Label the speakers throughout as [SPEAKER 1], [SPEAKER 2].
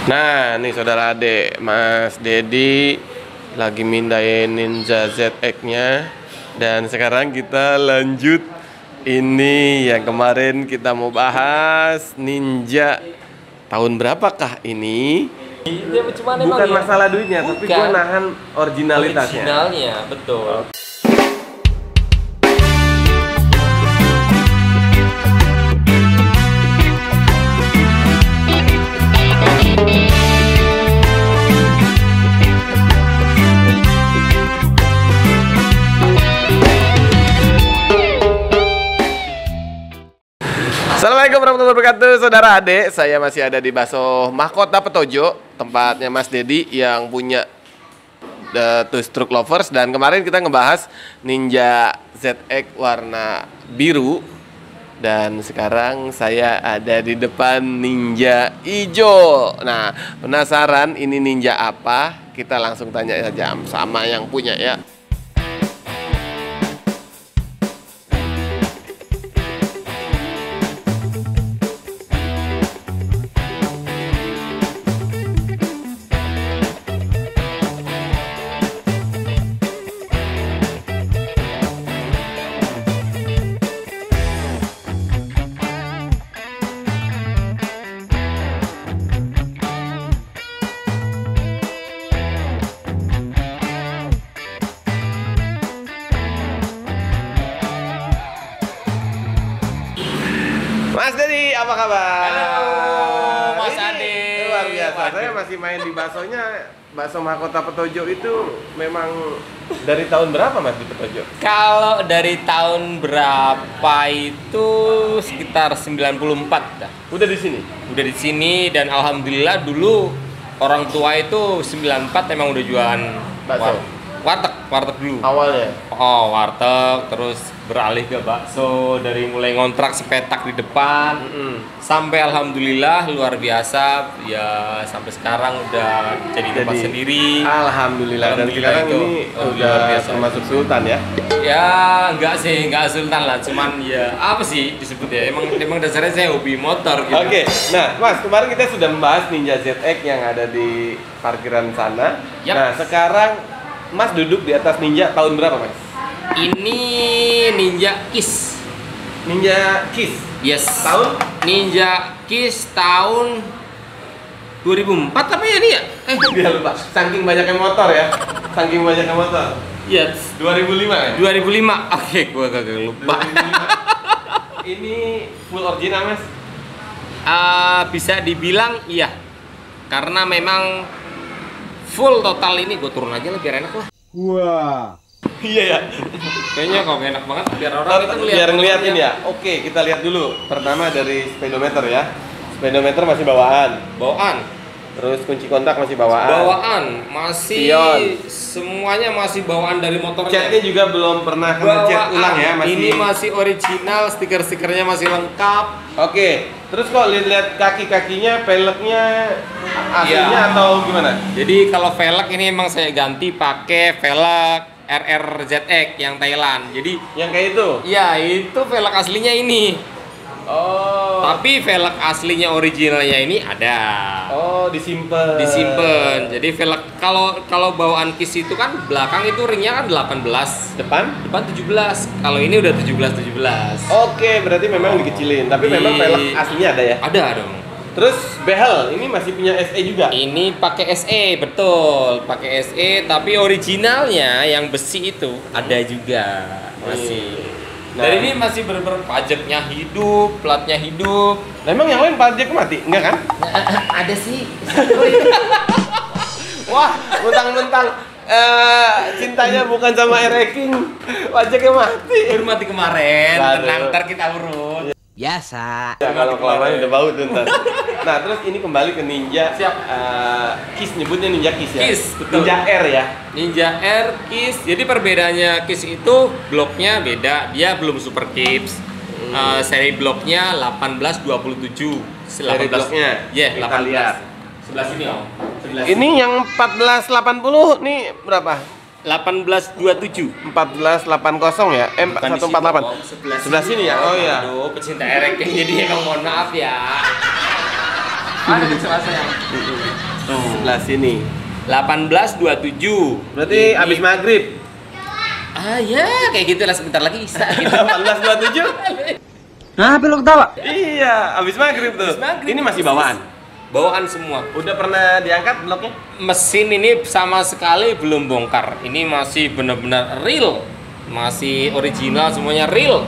[SPEAKER 1] Nah, nih saudara adik, Mas Dedi lagi mindahin Ninja ZX-nya. Dan sekarang kita lanjut. Ini yang kemarin kita mau bahas, Ninja tahun berapakah ini? Bukan masalah duitnya, tapi gue nahan originalitasnya.
[SPEAKER 2] Originalnya, betul.
[SPEAKER 1] Assalamualaikum warahmatullahi wabarakatuh, saudara adik. Saya masih ada di Bakso Mahkota Petojo, tempatnya Mas Dedi yang punya The Two Stroke Lovers. Dan kemarin kita ngebahas Ninja ZX warna biru. Dan sekarang saya ada di depan Ninja hijau. Nah, penasaran ini Ninja apa? Kita langsung tanya saja sama yang punya ya. Mas Dedi, apa kabar?
[SPEAKER 2] Halo, Mas Ade.
[SPEAKER 1] Luar biasa.
[SPEAKER 2] Waduh.
[SPEAKER 1] Saya masih main di baksonya. Bakso Mahkota Petojo itu memang dari tahun berapa Mas di Petojo?
[SPEAKER 2] Kalau dari tahun berapa itu sekitar 94 dah.
[SPEAKER 1] Udah di sini?
[SPEAKER 2] Udah di sini dan alhamdulillah dulu orang tua itu 94 emang udah jualan
[SPEAKER 1] Bakso?
[SPEAKER 2] warteg dulu.
[SPEAKER 1] Awalnya?
[SPEAKER 2] Oh, warteg, terus beralih ke bakso dari mulai ngontrak sepetak di depan sampai alhamdulillah luar biasa ya, sampai sekarang udah jadi tempat sendiri.
[SPEAKER 1] Alhamdulillah. Dan sekarang
[SPEAKER 2] itu,
[SPEAKER 1] ini
[SPEAKER 2] luar
[SPEAKER 1] udah
[SPEAKER 2] biasa.
[SPEAKER 1] termasuk sultan ya?
[SPEAKER 2] Ya enggak sih, enggak sultan lah, cuman ya apa sih disebut ya, emang dasarnya saya hobi motor gitu.
[SPEAKER 1] Oke, nah Mas, kemarin kita sudah membahas Ninja ZX yang ada di parkiran sana.
[SPEAKER 2] Yap.
[SPEAKER 1] Nah, sekarang Mas duduk di atas Ninja tahun berapa Mas?
[SPEAKER 2] Ini Ninja Kiss.
[SPEAKER 1] Ninja Kiss?
[SPEAKER 2] Yes.
[SPEAKER 1] Tahun?
[SPEAKER 2] Ninja Kiss tahun 2004 apa ya ini ya?
[SPEAKER 1] Dia lupa, saking banyaknya motor ya. Saking banyaknya motor.
[SPEAKER 2] Yes.
[SPEAKER 1] 2005 ya?
[SPEAKER 2] 2005. Oke, gua kagak lupa.
[SPEAKER 1] 2005. Ini full original Mas?
[SPEAKER 2] Bisa dibilang iya. Karena memang full total ini gue turun aja lah biar enak lah.
[SPEAKER 3] Wah.
[SPEAKER 1] Iya ya.
[SPEAKER 2] Kayaknya kalau enak banget biar orang itu ngeliat.
[SPEAKER 1] Biar ngeliatin ya. Oke, kita lihat dulu. Pertama dari speedometer ya. Speedometer masih bawaan.
[SPEAKER 2] Bawaan.
[SPEAKER 1] Terus kunci kontak masih bawaan.
[SPEAKER 2] Bawaan masih
[SPEAKER 1] Spion.
[SPEAKER 2] semuanya masih bawaan dari motornya.
[SPEAKER 1] Catnya juga belum pernah kena cat ulang ya, masih.
[SPEAKER 2] Ini masih original, stiker-stikernya masih lengkap.
[SPEAKER 1] Oke. Terus kok lihat kaki-kakinya, peleknya aslinya
[SPEAKER 2] Iya.
[SPEAKER 1] atau gimana?
[SPEAKER 2] Jadi kalau velg ini emang saya ganti pakai velg RRZX yang Thailand. Jadi
[SPEAKER 1] Yang kayak itu.
[SPEAKER 2] ya itu velg aslinya ini.
[SPEAKER 1] Oh.
[SPEAKER 2] Tapi velg aslinya originalnya ini ada.
[SPEAKER 1] Oh, disimpan.
[SPEAKER 2] Disimpan. Jadi velg kalau bawaan Kiss itu kan belakang itu ringnya kan 18,
[SPEAKER 1] Depan?
[SPEAKER 2] depan 17. Kalau ini udah 17.
[SPEAKER 1] Oke, berarti memang dikecilin. Tapi memang pelek aslinya ada ya.
[SPEAKER 2] Ada dong.
[SPEAKER 1] Terus behel, ini masih punya SE juga.
[SPEAKER 2] Ini pakai SE, betul. Pakai SE tapi originalnya yang besi itu ada juga. Masih.
[SPEAKER 1] Nah.
[SPEAKER 2] Dari ini masih bener-bener pajaknya hidup, platnya hidup.
[SPEAKER 1] Nah, emang yang lain pajak mati? Enggak kan?
[SPEAKER 2] Ada sih.
[SPEAKER 1] Wah, mentang-mentang cintanya bukan sama Ereking, pajaknya mati.
[SPEAKER 2] Baru mati kemarin.
[SPEAKER 1] Baru.
[SPEAKER 2] Tenang, ntar kita urut.
[SPEAKER 3] Biasa.
[SPEAKER 1] Ya, kalau kelamaan udah bau tuh ntar. Nah, terus ini kembali ke Ninja.
[SPEAKER 2] Siap.
[SPEAKER 1] Kiss, nyebutnya Ninja Kiss ya?
[SPEAKER 2] Kiss, betul.
[SPEAKER 1] Ninja R ya?
[SPEAKER 2] Ninja R Kiss. Jadi perbedaannya Kiss itu bloknya beda. Dia belum Super Kiss. Seri bloknya 1827.
[SPEAKER 1] Seri bloknya?
[SPEAKER 2] Iya,
[SPEAKER 1] Kita
[SPEAKER 2] 18.
[SPEAKER 1] lihat.
[SPEAKER 2] Sebelah sini, Om. Sebelah
[SPEAKER 1] Ini yang 1480 nih berapa?
[SPEAKER 2] 1827.
[SPEAKER 1] 1480 ya?
[SPEAKER 2] Bukan di
[SPEAKER 1] 148.
[SPEAKER 2] situ, Om.
[SPEAKER 1] Sebelah sini ya? Oh iya.
[SPEAKER 2] Aduh, pecinta erek jadi emang mohon maaf ya. Ada kelas saya.
[SPEAKER 1] Tuh, sebelah sini.
[SPEAKER 2] 18.27.
[SPEAKER 1] Berarti habis maghrib.
[SPEAKER 2] Ah ya, kayak gitu lah sebentar lagi Isya gitu.
[SPEAKER 1] 18.27.
[SPEAKER 3] Nah, apa lo ketawa?
[SPEAKER 1] Iya, habis maghrib tuh.
[SPEAKER 2] Habis maghrib.
[SPEAKER 1] Ini masih bawaan.
[SPEAKER 2] Bawaan semua.
[SPEAKER 1] Udah pernah diangkat bloknya?
[SPEAKER 2] Mesin ini sama sekali belum bongkar. Ini masih benar-benar real. Masih original semuanya real.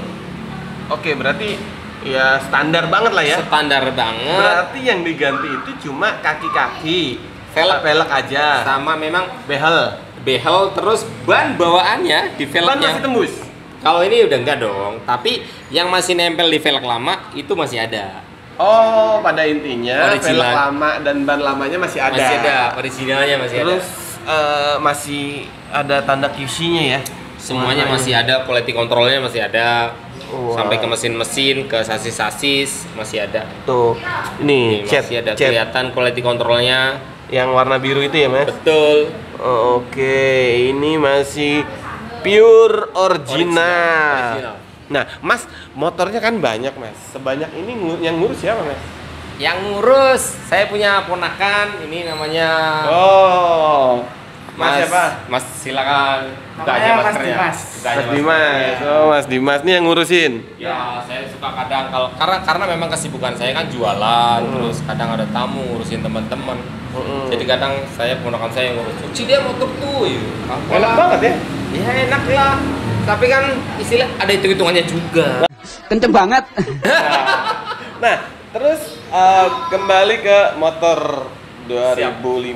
[SPEAKER 1] Oke, berarti ya standar banget lah ya.
[SPEAKER 2] Standar banget.
[SPEAKER 1] Berarti yang diganti itu cuma kaki-kaki,
[SPEAKER 2] Velg.
[SPEAKER 1] velg aja,
[SPEAKER 2] Sama memang
[SPEAKER 1] behel.
[SPEAKER 2] behel, terus ban bawaannya di
[SPEAKER 1] Ban
[SPEAKER 2] velgnya.
[SPEAKER 1] masih tembus.
[SPEAKER 2] Kalau ini udah enggak dong, tapi yang masih nempel di velg lama itu masih ada.
[SPEAKER 1] Oh, pada intinya velg
[SPEAKER 2] Original.
[SPEAKER 1] lama dan ban lamanya masih ada.
[SPEAKER 2] Masih ada, originalnya masih
[SPEAKER 1] Terus
[SPEAKER 2] ada.
[SPEAKER 1] masih ada tanda QC-nya ya.
[SPEAKER 2] Semuanya
[SPEAKER 1] Warnanya.
[SPEAKER 2] masih ada, quality controlnya masih ada.
[SPEAKER 1] Wah.
[SPEAKER 2] Sampai ke mesin-mesin, ke sasis-sasis masih ada.
[SPEAKER 1] Tuh, ini
[SPEAKER 2] Nih,
[SPEAKER 1] cat,
[SPEAKER 2] masih ada
[SPEAKER 1] cat
[SPEAKER 2] kelihatan quality controlnya.
[SPEAKER 1] yang warna biru itu ya, Mas?
[SPEAKER 2] Betul.
[SPEAKER 1] Oh, oke, ini masih pure original.
[SPEAKER 2] Original.
[SPEAKER 1] Nah, Mas, motornya kan banyak, Mas. Sebanyak ini yang ngurus siapa, Mas?
[SPEAKER 2] Yang ngurus, saya punya ponakan, ini namanya
[SPEAKER 1] Oh, Mas siapa?
[SPEAKER 2] Mas silakan. Buka
[SPEAKER 3] Namanya
[SPEAKER 2] aja
[SPEAKER 3] Mas
[SPEAKER 2] maskernya.
[SPEAKER 3] Dimas.
[SPEAKER 2] Buka aja
[SPEAKER 1] Mas Dimas.
[SPEAKER 2] maskernya.
[SPEAKER 1] Oh, Mas Dimas nih yang ngurusin.
[SPEAKER 2] Ya, saya suka kadang kalau karena memang kesibukan saya kan jualan, terus kadang ada tamu ngurusin teman-teman. Jadi kadang saya ponakan saya yang ngurus. Cuci dia motor tuh, ya. Apa?
[SPEAKER 1] Enak banget ya.
[SPEAKER 2] Ya enak lah. Tapi kan istilah ada hitung-hitungannya juga.
[SPEAKER 3] Kenceng banget.
[SPEAKER 1] Nah, terus kembali ke motor 2005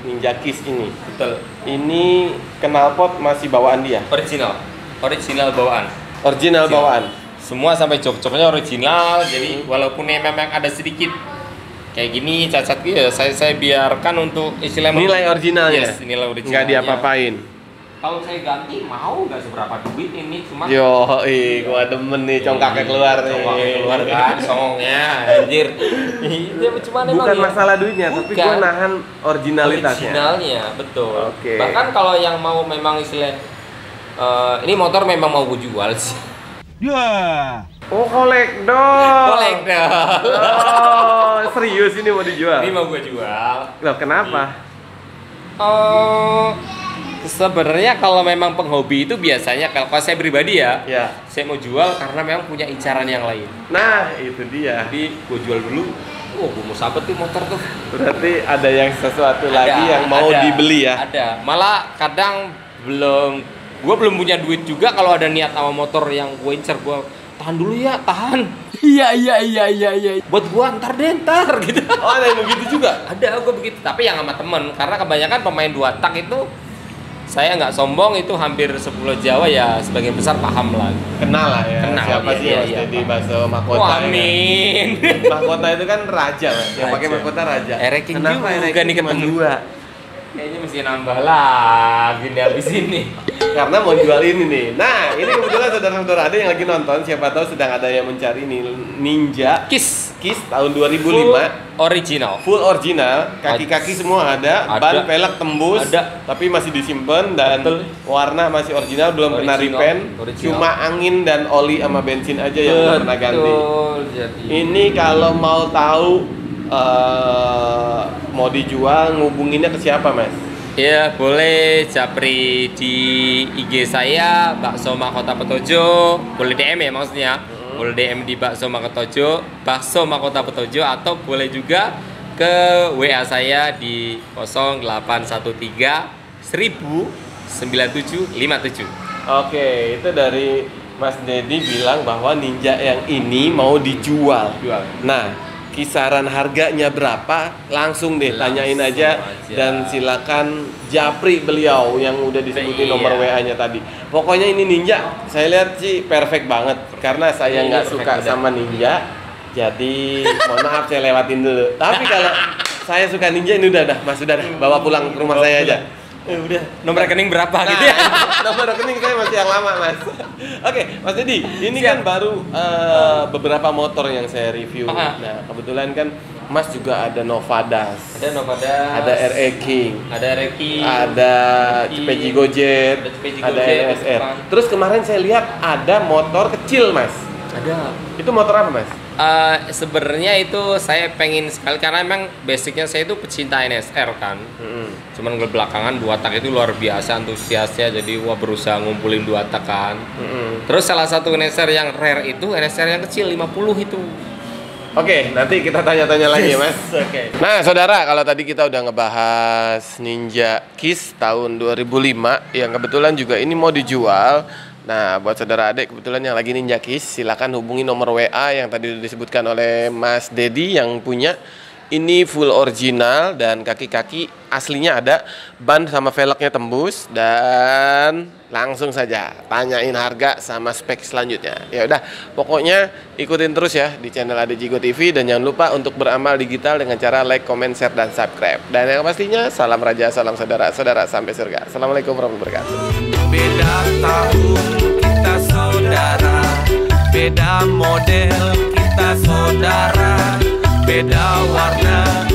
[SPEAKER 1] Ninja Kiss ini.
[SPEAKER 2] Betul.
[SPEAKER 1] Ini knalpot masih bawaan dia.
[SPEAKER 2] Original. Original bawaan.
[SPEAKER 1] Original bawaan.
[SPEAKER 2] Semua sampai jok-joknya original. Jadi walaupun memang ada sedikit kayak gini cacat gitu ya, saya biarkan untuk istilahnya
[SPEAKER 1] Nilai originalnya.
[SPEAKER 2] Yes, nilai originalnya.
[SPEAKER 1] Nggak diapa-apain.
[SPEAKER 2] Kalau saya ganti mau nggak seberapa duit ini, cuma
[SPEAKER 1] Yo, gua demen nih congkaknya keluar nih.
[SPEAKER 2] congkaknya keluar kan, songongnya anjir. Itu cuma emang
[SPEAKER 1] Bukan
[SPEAKER 2] ya.
[SPEAKER 1] masalah duitnya, tapi
[SPEAKER 2] Bukan.
[SPEAKER 1] gua nahan originalitasnya.
[SPEAKER 2] Originalnya, betul.
[SPEAKER 1] Oke.
[SPEAKER 2] Bahkan kalau yang mau memang istilah ini motor memang mau gue jual sih.
[SPEAKER 3] Ya.
[SPEAKER 1] Oh, kolektor.
[SPEAKER 2] Kolektor.
[SPEAKER 1] Oh, serius ini mau dijual?
[SPEAKER 2] Ini mau gue jual.
[SPEAKER 1] Loh, kenapa?
[SPEAKER 2] Sebenarnya kalau memang penghobi itu biasanya kalau saya pribadi ya,
[SPEAKER 1] Ya.
[SPEAKER 2] saya mau jual karena memang punya incaran yang lain.
[SPEAKER 1] Nah, itu dia.
[SPEAKER 2] Jadi gue jual dulu. Oh, gue mau sabet tuh motor tuh.
[SPEAKER 1] Berarti ada yang sesuatu lagi
[SPEAKER 2] Ada,
[SPEAKER 1] yang mau
[SPEAKER 2] ada,
[SPEAKER 1] dibeli ya?
[SPEAKER 2] Ada. Malah kadang gue belum punya duit juga kalau ada niat sama motor yang gue incer, gue tahan dulu ya, tahan.
[SPEAKER 3] Iya.
[SPEAKER 2] Buat gue ntar gitu.
[SPEAKER 1] Oh, ada yang begitu juga?
[SPEAKER 2] Ada gue begitu, tapi yang sama temen. Karena kebanyakan pemain 2 tak itu saya nggak sombong, itu hampir 10 Jawa ya sebagian besar paham lah.
[SPEAKER 1] Kenal lah ya.
[SPEAKER 2] Kenal,
[SPEAKER 1] Siapa
[SPEAKER 2] iya,
[SPEAKER 1] sih
[SPEAKER 2] iya,
[SPEAKER 1] Mas
[SPEAKER 2] iya,
[SPEAKER 1] Deddy
[SPEAKER 2] Pak.
[SPEAKER 1] Baso Mahkota?
[SPEAKER 2] Wah,
[SPEAKER 1] ya kan?
[SPEAKER 2] amin.
[SPEAKER 1] Mahkota itu kan raja, Mas. Yang pakai
[SPEAKER 2] Raja.
[SPEAKER 1] mahkota raja.
[SPEAKER 2] Ranking
[SPEAKER 1] Kenapa
[SPEAKER 2] juga
[SPEAKER 1] ranking
[SPEAKER 2] nih
[SPEAKER 1] cuma
[SPEAKER 2] ketemu.
[SPEAKER 1] 2?
[SPEAKER 2] Kayaknya mesti nambah lagi nih habis ini.
[SPEAKER 1] Karena mau jual ini nih. Nah, ini kebetulan saudara-saudara ada yang lagi nonton, siapa tahu sedang ada yang mencari nih Ninja
[SPEAKER 2] Kiss
[SPEAKER 1] Kiss tahun 2005.
[SPEAKER 2] original.
[SPEAKER 1] Full original, kaki-kaki semua ada,
[SPEAKER 2] Ada.
[SPEAKER 1] ban velg tembus,
[SPEAKER 2] Ada.
[SPEAKER 1] tapi masih disimpan dan
[SPEAKER 2] Betul.
[SPEAKER 1] warna masih original, belum kena
[SPEAKER 2] Original,
[SPEAKER 1] repaint,
[SPEAKER 2] original.
[SPEAKER 1] cuma angin dan oli sama bensin aja yang belum pernah ganti.
[SPEAKER 2] Jadi.
[SPEAKER 1] Ini kalau mau tahu mau dijual, ngubunginnya ke siapa, Mas?
[SPEAKER 2] Ya, boleh japri di IG saya Bakso Mahkota Petojo, boleh DM ya maksudnya. Boleh DM di Bakso Mahkota Petojo atau boleh juga ke WA saya di 0813 1000 9757.
[SPEAKER 1] Oke, itu dari Mas Deddy bilang bahwa Ninja yang ini mau dijual.
[SPEAKER 2] Jual.
[SPEAKER 1] Nah, kisaran harganya berapa? Langsung deh tanyain aja
[SPEAKER 2] aja.
[SPEAKER 1] dan silakan japri beliau yang udah disebutin
[SPEAKER 2] Iya.
[SPEAKER 1] nomor WA-nya tadi. Pokoknya ini Ninja, saya lihat sih perfect banget karena saya
[SPEAKER 2] Iya,
[SPEAKER 1] nggak
[SPEAKER 2] perfect
[SPEAKER 1] suka
[SPEAKER 2] udah.
[SPEAKER 1] sama Ninja. Jadi mohon maaf saya lewatin dulu. Tapi kalau saya suka Ninja ini udah Mas sudah dah, bawa pulang ke rumah saya aja.
[SPEAKER 2] Udah, nomor rekening berapa
[SPEAKER 1] Nah,
[SPEAKER 2] gitu ya?
[SPEAKER 1] nomor rekening saya masih yang lama, Mas. Oke, Mas Deddy, ini kan
[SPEAKER 2] Siap.
[SPEAKER 1] baru beberapa motor yang saya review.
[SPEAKER 2] Ah.
[SPEAKER 1] Nah, kebetulan kan Mas juga ada Novadas,
[SPEAKER 2] Ada Novadas,
[SPEAKER 1] ada RE King,
[SPEAKER 2] ada Reki,
[SPEAKER 1] ada CPG Gojet,
[SPEAKER 2] ada CPG
[SPEAKER 1] ada
[SPEAKER 2] Gojet,
[SPEAKER 1] NSR.
[SPEAKER 2] depan.
[SPEAKER 1] Terus kemarin saya lihat ada motor kecil, Mas.
[SPEAKER 2] ada
[SPEAKER 1] Itu motor apa, Mas?
[SPEAKER 2] Sebenarnya itu saya pengen sekali karena emang basicnya saya itu pecinta NSR kan. Cuman belakangan 2 tak itu luar biasa antusiasnya, jadi berusaha ngumpulin 2 tak kan. Terus salah satu NSR yang rare itu NSR yang kecil 50 itu.
[SPEAKER 1] Oke, nanti kita tanya-tanya lagi ya Mas.
[SPEAKER 2] Oke.
[SPEAKER 1] Nah saudara, kalau tadi kita udah ngebahas Ninja Kiss tahun 2005 yang kebetulan juga ini mau dijual. Nah, buat saudara adik kebetulan yang lagi Ninja Kiss, silakan hubungi nomor WA yang tadi disebutkan oleh Mas Dedi yang punya. Ini full original dan kaki-kaki aslinya ada, ban sama velgnya tembus, dan langsung saja tanyain harga sama spek selanjutnya. Ya udah, pokoknya ikutin terus ya di channel Ade Jigo TV dan jangan lupa untuk beramal digital dengan cara like, comment, share dan subscribe. Dan yang pastinya salam raja, salam saudara-saudara sampai surga. Assalamualaikum warahmatullahi wabarakatuh.
[SPEAKER 4] Beda tahun kita saudara, beda model kita saudara, beda warna